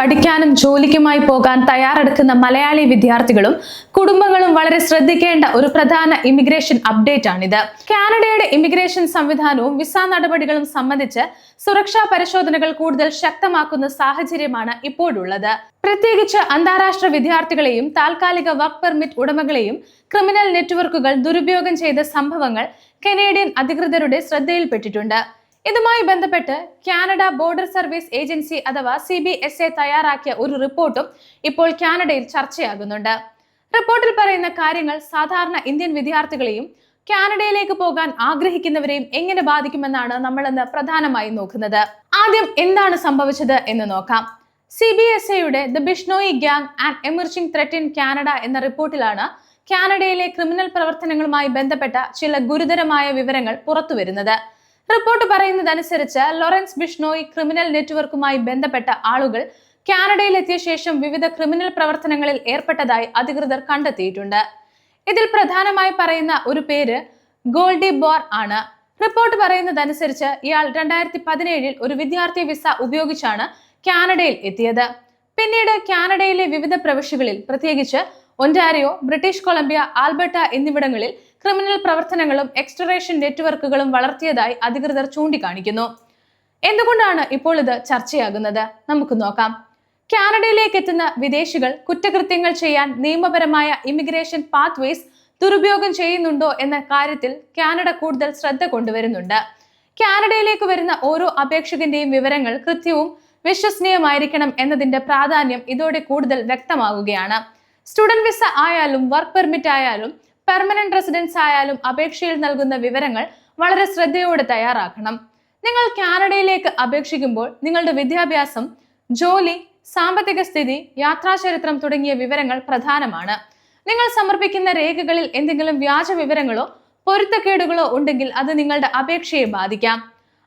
പഠിക്കാനും ജോലിക്കുമായി പോകാൻ തയ്യാറെടുക്കുന്ന മലയാളി വിദ്യാർത്ഥികളും കുടുംബങ്ങളും വളരെ ശ്രദ്ധിക്കേണ്ട ഒരു പ്രധാന ഇമിഗ്രേഷൻ അപ്ഡേറ്റ് ആണിത്. കാനഡയുടെ ഇമിഗ്രേഷൻ സംവിധാനവും വിസ നടപടികളും സംബന്ധിച്ച് സുരക്ഷാ പരിശോധനകൾ കൂടുതൽ ശക്തമാക്കുന്ന സാഹചര്യമാണ് ഇപ്പോഴുള്ളത്. പ്രത്യേകിച്ച് അന്താരാഷ്ട്ര വിദ്യാർത്ഥികളെയും താൽക്കാലിക വർക്ക് പെർമിറ്റ് ഉടമകളെയും ക്രിമിനൽ നെറ്റ്വർക്കുകൾ ദുരുപയോഗം ചെയ്ത സംഭവങ്ങൾ കനേഡിയൻ അധികൃതരുടെ ശ്രദ്ധയിൽപ്പെട്ടിട്ടുണ്ട്. ഇതുമായി ബന്ധപ്പെട്ട് കാനഡ ബോർഡർ സർവീസ് ഏജൻസി അഥവാ CBSA തയ്യാറാക്കിയ ഒരു റിപ്പോർട്ടും ഇപ്പോൾ കാനഡയിൽ ചർച്ചയാകുന്നുണ്ട്. റിപ്പോർട്ടിൽ പറയുന്ന കാര്യങ്ങൾ സാധാരണ ഇന്ത്യൻ വിദ്യാർത്ഥികളെയും കാനഡയിലേക്ക് പോകാൻ ആഗ്രഹിക്കുന്നവരെയും എങ്ങനെ ബാധിക്കുമെന്നാണ് നമ്മൾ ഇന്ന് പ്രധാനമായും നോക്കുന്നത്. ആദ്യം എന്താണ് സംഭവിച്ചത് എന്ന് നോക്കാം. CBSAയുടെ the Bishnoi gang and emerging threat in Canada എന്ന റിപ്പോർട്ടിലാണ് കാനഡയിലെ ക്രിമിനൽ പ്രവർത്തനങ്ങളുമായി ബന്ധപ്പെട്ട ചില ഗുരുതരമായ വിവരങ്ങൾ പുറത്തുവരുന്നത്. റിപ്പോർട്ട് പറയുന്നതനുസരിച്ച് ലോറൻസ് ബിഷ്ണോയി ക്രിമിനൽ നെറ്റ്വർക്കുമായി ബന്ധപ്പെട്ട ആളുകൾ കാനഡയിലെത്തിയ ശേഷം വിവിധ ക്രിമിനൽ പ്രവർത്തനങ്ങളിൽ ഏർപ്പെട്ടതായി അധികൃതർ കണ്ടെത്തിയിട്ടുണ്ട്. ഇതിൽ പ്രധാനമായി പറയുന്ന ഒരു പേര് ഗോൾഡി ബോർ ആണ്. റിപ്പോർട്ട് പറയുന്നതനുസരിച്ച് ഇയാൾ 2017 ഒരു വിദ്യാർത്ഥി വിസ ഉപയോഗിച്ചാണ് കാനഡയിൽ എത്തിയത്. പിന്നീട് കാനഡയിലെ വിവിധ പ്രവിശ്യകളിൽ പ്രത്യേകിച്ച് ഒന്റാരിയോ, ബ്രിട്ടീഷ് കൊളംബിയ, ആൽബർട്ട എന്നിവിടങ്ങളിൽ ക്രിമിനൽ പ്രവർത്തനങ്ങളും എക്സ്ട്രേഷൻ നെറ്റ്വർക്കുകളും വളർത്തിയതായി അധികൃതർ ചൂണ്ടിക്കാണിക്കുന്നു. എന്തുകൊണ്ടാണ് ഇപ്പോൾ ഇത് ചർച്ചയാകുന്നത്? നമുക്ക് നോക്കാം. കാനഡയിലേക്ക് എത്തുന്ന വിദേശികൾ കുറ്റകൃത്യങ്ങൾ ചെയ്യാൻ നിയമപരമായ ഇമിഗ്രേഷൻ പാത്വേസ് ദുരുപയോഗം ചെയ്യുന്നുണ്ടോ എന്ന കാര്യത്തിൽ കാനഡ കൂടുതൽ ശ്രദ്ധ കൊണ്ടുവരുന്നുണ്ട്. കാനഡയിലേക്ക് വരുന്ന ഓരോ അപേക്ഷകന്റെയും വിവരങ്ങൾ കൃത്യവും വിശ്വസനീയമായിരിക്കണം എന്നതിന്റെ പ്രാധാന്യം ഇതോടെ കൂടുതൽ വ്യക്തമാകുകയാണ്. സ്റ്റുഡന്റ് വിസ ആയാലും വർക്ക് പെർമിറ്റ് ആയാലും പെർമനന്റ് റെസിഡൻസ് ആയാലും അപേക്ഷയിൽ നൽകുന്ന വിവരങ്ങൾ വളരെ ശ്രദ്ധയോടെ തയ്യാറാക്കണം. നിങ്ങൾ കാനഡയിലേക്ക് അപേക്ഷിക്കുമ്പോൾ നിങ്ങളുടെ വിദ്യാഭ്യാസം, ജോലി, സാമ്പത്തിക സ്ഥിതി, യാത്രാചരിത്രം തുടങ്ങിയ വിവരങ്ങൾ പ്രധാനമാണ്. നിങ്ങൾ സമർപ്പിക്കുന്ന രേഖകളിൽ എന്തെങ്കിലും വ്യാജ വിവരങ്ങളോ പൊരുത്തക്കേടുകളോ ഉണ്ടെങ്കിൽ അത് നിങ്ങളുടെ അപേക്ഷയെ ബാധിക്കാം.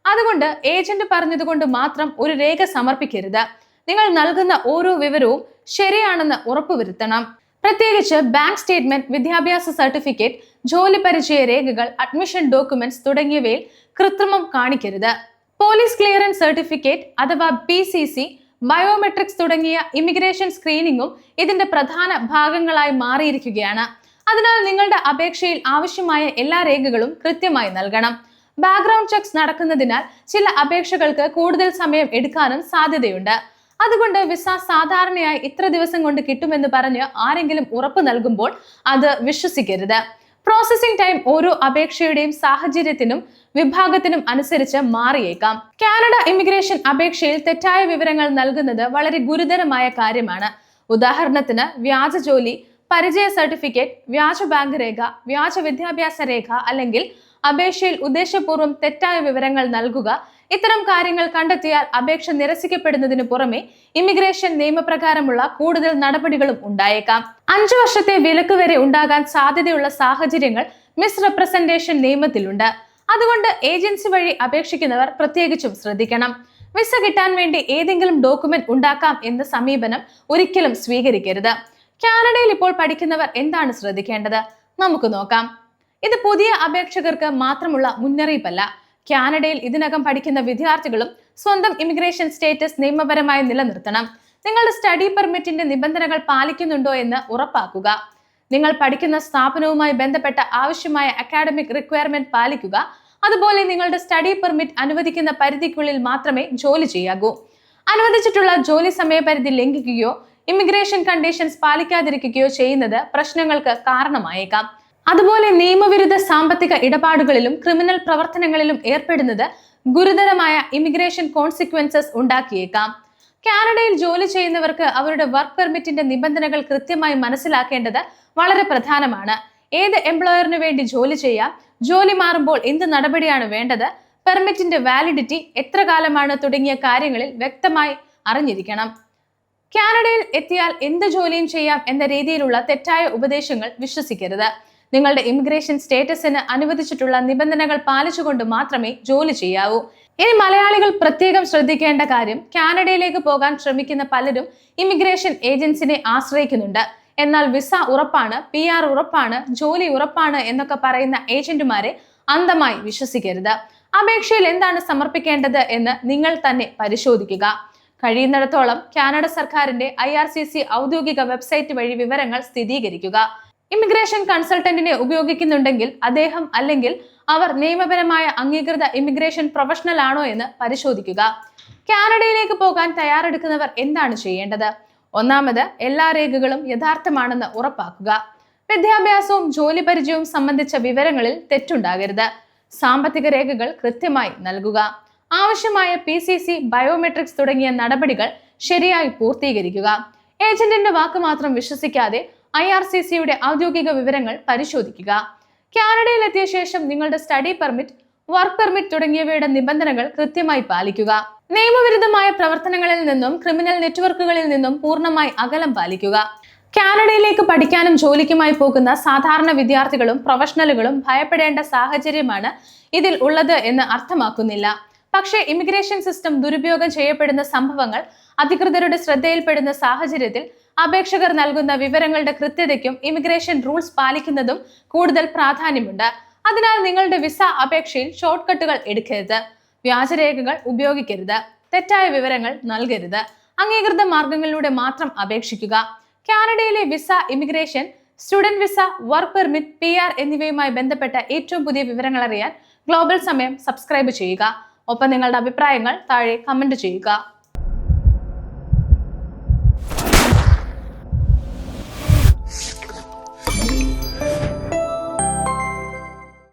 അതുകൊണ്ട് ഏജന്റ് പറഞ്ഞതുകൊണ്ട് മാത്രം ഒരു രേഖ സമർപ്പിക്കരുത്. നിങ്ങൾ നൽകുന്ന ഓരോ വിവരവും ശരിയാണെന്ന് ഉറപ്പുവരുത്തണം. പ്രത്യേകിച്ച് ബാങ്ക് സ്റ്റേറ്റ്മെന്റ്, വിദ്യാഭ്യാസ സർട്ടിഫിക്കറ്റ്, ജോലി പരിചയ രേഖകൾ, അഡ്മിഷൻ ഡോക്യുമെന്റ്സ് തുടങ്ങിയവയിൽ കൃത്രിമം കാണിക്കരുത്. പോലീസ് ക്ലിയറൻസ് സർട്ടിഫിക്കറ്റ് അഥവാ PCC, ബയോമെട്രിക്സ് തുടങ്ങിയ ഇമിഗ്രേഷൻ സ്ക്രീനിങ്ങും ഇതിന്റെ പ്രധാന ഭാഗങ്ങളായി മാറിയിരിക്കുകയാണ്. അതിനാൽ നിങ്ങളുടെ അപേക്ഷയിൽ ആവശ്യമായ എല്ലാ രേഖകളും കൃത്യമായി നൽകണം. ബാക്ക്ഗ്രൗണ്ട് ചെക്സ് നടക്കുന്നതിനാൽ ചില അപേക്ഷകൾക്ക് കൂടുതൽ സമയം എടുക്കാനും സാധ്യതയുണ്ട്. അതുകൊണ്ട് വിസ സാധാരണയായി ഇത്ര ദിവസം കൊണ്ട് കിട്ടുമെന്ന് പറഞ്ഞ് ആരെങ്കിലും ഉറപ്പ് നൽകുമ്പോൾ അത് വിശ്വസിക്കരുത്. പ്രോസസ്സിംഗ് ടൈം ഓരോ അപേക്ഷയുടെയും സാഹചര്യത്തിനും വിഭാഗത്തിനും അനുസരിച്ച് മാറിയേക്കാം. കാനഡ ഇമിഗ്രേഷൻ അപേക്ഷയിൽ തെറ്റായ വിവരങ്ങൾ നൽകുന്നത് വളരെ ഗുരുതരമായ കാര്യമാണ്. ഉദാഹരണത്തിന് വ്യാജ ജോലി, പരിചയ സർട്ടിഫിക്കറ്റ്, വ്യാജ ബാങ്ക് രേഖ, വ്യാജ വിദ്യാഭ്യാസ രേഖ അല്ലെങ്കിൽ അപേക്ഷയിൽ ഉദ്ദേശപൂർവ്വം തെറ്റായ വിവരങ്ങൾ നൽകുക. ഇത്തരം കാര്യങ്ങൾ കണ്ടെത്തിയാൽ അപേക്ഷ നിരസിക്കപ്പെടുന്നതിന് പുറമെ ഇമിഗ്രേഷൻ നിയമപ്രകാരമുള്ള കൂടുതൽ നടപടികളും ഉണ്ടായേക്കാം. 5 വർഷത്തെ വിലക്ക് വരെ ഉണ്ടാകാൻ സാധ്യതയുള്ള സാഹചര്യങ്ങൾ മിസ്റെപ്രസെന്റേഷൻ നിയമത്തിലുണ്ട്. അതുകൊണ്ട് ഏജൻസി വഴി അപേക്ഷിക്കുന്നവർ പ്രത്യേകിച്ചും ശ്രദ്ധിക്കണം. വിസ കിട്ടാൻ വേണ്ടി ഏതെങ്കിലും ഡോക്യുമെന്റ് ഉണ്ടാക്കാം എന്ന സമീപനം ഒരിക്കലും സ്വീകരിക്കരുത്. കാനഡയിൽ ഇപ്പോൾ പഠിക്കുന്നവർ എന്താണ് ശ്രദ്ധിക്കേണ്ടത്? നമുക്ക് നോക്കാം. ഇത് പുതിയ അപേക്ഷകർക്ക് മാത്രമുള്ള മുന്നറിയിപ്പല്ല. കാനഡയിൽ ഇതിനകം പഠിക്കുന്ന വിദ്യാർത്ഥികളും സ്വന്തം ഇമിഗ്രേഷൻ സ്റ്റേറ്റസ് നിയമപരമായി നിലനിർത്തണം. നിങ്ങളുടെ സ്റ്റഡി പെർമിറ്റിന്റെ നിബന്ധനകൾ പാലിക്കുന്നുണ്ടോ എന്ന് ഉറപ്പാക്കുക. നിങ്ങൾ പഠിക്കുന്ന സ്ഥാപനവുമായി ബന്ധപ്പെട്ട ആവശ്യമായ അക്കാഡമിക് റിക്വയർമെന്റ് പാലിക്കുക. അതുപോലെ നിങ്ങളുടെ സ്റ്റഡി പെർമിറ്റ് അനുവദിക്കുന്ന പരിധിക്കുള്ളിൽ മാത്രമേ ജോലി ചെയ്യാകൂ. അനുവദിച്ചിട്ടുള്ള ജോലി സമയപരിധി ലംഘിക്കുകയോ ഇമിഗ്രേഷൻ കണ്ടീഷൻസ് പാലിക്കാതിരിക്കുകയോ ചെയ്യുന്നത് പ്രശ്നങ്ങൾക്ക് കാരണമായേക്കാം. അതുപോലെ നിയമവിരുദ്ധ സാമ്പത്തിക ഇടപാടുകളിലും ക്രിമിനൽ പ്രവർത്തനങ്ങളിലും ഏർപ്പെടുന്നത് ഗുരുതരമായ ഇമിഗ്രേഷൻ കോൺസിക്വൻസസ് ഉണ്ടാക്കിയേക്കാം. കാനഡയിൽ ജോലി ചെയ്യുന്നവർക്ക് അവരുടെ വർക്ക് പെർമിറ്റിന്റെ നിബന്ധനകൾ കൃത്യമായി മനസ്സിലാക്കേണ്ടത് വളരെ പ്രധാനമാണ്. ഏത് എംപ്ലോയറിനു വേണ്ടി ജോലി ചെയ്യാം, ജോലി മാറുമ്പോൾ എന്ത് നടപടിയാണ് വേണ്ടത്, പെർമിറ്റിന്റെ വാലിഡിറ്റി എത്ര കാലമാണ് തുടങ്ങിയ കാര്യങ്ങളിൽ വ്യക്തമായി അറിഞ്ഞിരിക്കണം. കാനഡയിൽ എത്തിയാൽ എന്ത് ജോലിയും ചെയ്യാം എന്ന രീതിയിലുള്ള തെറ്റായ ഉപദേശങ്ങൾ വിശ്വസിക്കരുത്. നിങ്ങളുടെ ഇമിഗ്രേഷൻ സ്റ്റേറ്റസിന് അനുവദിച്ചിട്ടുള്ള നിബന്ധനകൾ പാലിച്ചുകൊണ്ട് മാത്രമേ ജോലി ചെയ്യാവൂ. ഇനി മലയാളികൾ പ്രത്യേകം ശ്രദ്ധിക്കേണ്ട കാര്യം, കാനഡയിലേക്ക് പോകാൻ ശ്രമിക്കുന്ന പലരും ഇമിഗ്രേഷൻ ഏജൻസിനെ ആശ്രയിക്കുന്നുണ്ട്. എന്നാൽ വിസ ഉറപ്പാണ്, PR ഉറപ്പാണ്, ജോലി ഉറപ്പാണ് എന്നൊക്കെ പറയുന്ന ഏജന്റുമാരെ അന്ധമായി വിശ്വസിക്കരുത്. അപേക്ഷയിൽ എന്താണ് സമർപ്പിക്കേണ്ടത് എന്ന് നിങ്ങൾ തന്നെ പരിശോധിക്കുക. കഴിയുന്നിടത്തോളം കാനഡ സർക്കാരിന്റെ IRCC ഔദ്യോഗിക വെബ്സൈറ്റ് വഴി വിവരങ്ങൾ സ്ഥിരീകരിക്കുക. ഇമിഗ്രേഷൻ കൺസൾട്ടന്റിനെ ഉപയോഗിക്കുന്നുണ്ടെങ്കിൽ അദ്ദേഹം അല്ലെങ്കിൽ അവർ നിയമപരമായ അംഗീകൃത ഇമിഗ്രേഷൻ പ്രൊഫഷണൽ ആണോ എന്ന് പരിശോധിക്കുക. കാനഡയിലേക്ക് പോകാൻ തയ്യാറെടുക്കുന്നവർ എന്താണ് ചെയ്യേണ്ടത്? ഒന്നാമത്, എല്ലാ രേഖകളും യഥാർത്ഥമാണെന്ന് ഉറപ്പാക്കുക. വിദ്യാഭ്യാസവും ജോലി പരിചയവും സംബന്ധിച്ച വിവരങ്ങളിൽ തെറ്റുണ്ടാകരുത്. സാമ്പത്തിക രേഖകൾ കൃത്യമായി നൽകുക. ആവശ്യമായ PCC, ബയോമെട്രിക്സ് തുടങ്ങിയ നടപടികൾ ശരിയായി പൂർത്തീകരിക്കുക. ഏജന്റിന്റെ വാക്ക് മാത്രം വിശ്വസിക്കാതെ IRCCയുടെ ഔദ്യോഗിക വിവരങ്ങൾ പരിശോധിക്കുക. കാനഡയിലെത്തിയ ശേഷം നിങ്ങളുടെ സ്റ്റഡി പെർമിറ്റ്, വർക്ക് പെർമിറ്റ് തുടങ്ങിയവയുടെ നിബന്ധനകൾ കൃത്യമായി പാലിക്കുക. നിയമവിരുദ്ധമായ പ്രവർത്തനങ്ങളിൽ നിന്നും ക്രിമിനൽ നെറ്റ്വർക്കുകളിൽ നിന്നും പൂർണ്ണമായി അകലം പാലിക്കുക. കാനഡയിലേക്ക് പഠിക്കാനും ജോലിക്കുമായി പോകുന്ന സാധാരണ വിദ്യാർത്ഥികളും പ്രൊഫഷണലുകളും ഭയപ്പെടേണ്ട സാഹചര്യമാണ് ഇതിൽ ഉള്ളത് എന്ന് അർത്ഥമാക്കുന്നില്ല. പക്ഷേ ഇമിഗ്രേഷൻ സിസ്റ്റം ദുരുപയോഗം ചെയ്യപ്പെടുന്ന സംഭവങ്ങൾ അധികൃതരുടെ ശ്രദ്ധയിൽപ്പെടുന്ന സാഹചര്യത്തിൽ അപേക്ഷകർ നൽകുന്ന വിവരങ്ങളുടെ കൃത്യതയ്ക്കും ഇമിഗ്രേഷൻ റൂൾസ് പാലിക്കുന്നതും കൂടുതൽ പ്രാധാന്യമുണ്ട്. അതിനാൽ നിങ്ങളുടെ വിസ അപേക്ഷയിൽ ഷോർട്ട് കട്ടുകൾ എടുക്കരുത്. വ്യാജരേഖകൾ ഉപയോഗിക്കരുത്. തെറ്റായ വിവരങ്ങൾ നൽകരുത്. അംഗീകൃത മാർഗങ്ങളിലൂടെ മാത്രം അപേക്ഷിക്കുക. കാനഡയിലെ visa, immigration, student visa, work permit, PR എന്നിവയുമായി ബന്ധപ്പെട്ട ഏറ്റവും പുതിയ വിവരങ്ങൾ അറിയാൻ ഗ്ലോബൽ സമയം സബ്സ്ക്രൈബ് ചെയ്യുക. ഒപ്പം നിങ്ങളുടെ അഭിപ്രായങ്ങൾ താഴെ കമന്റ് ചെയ്യുക.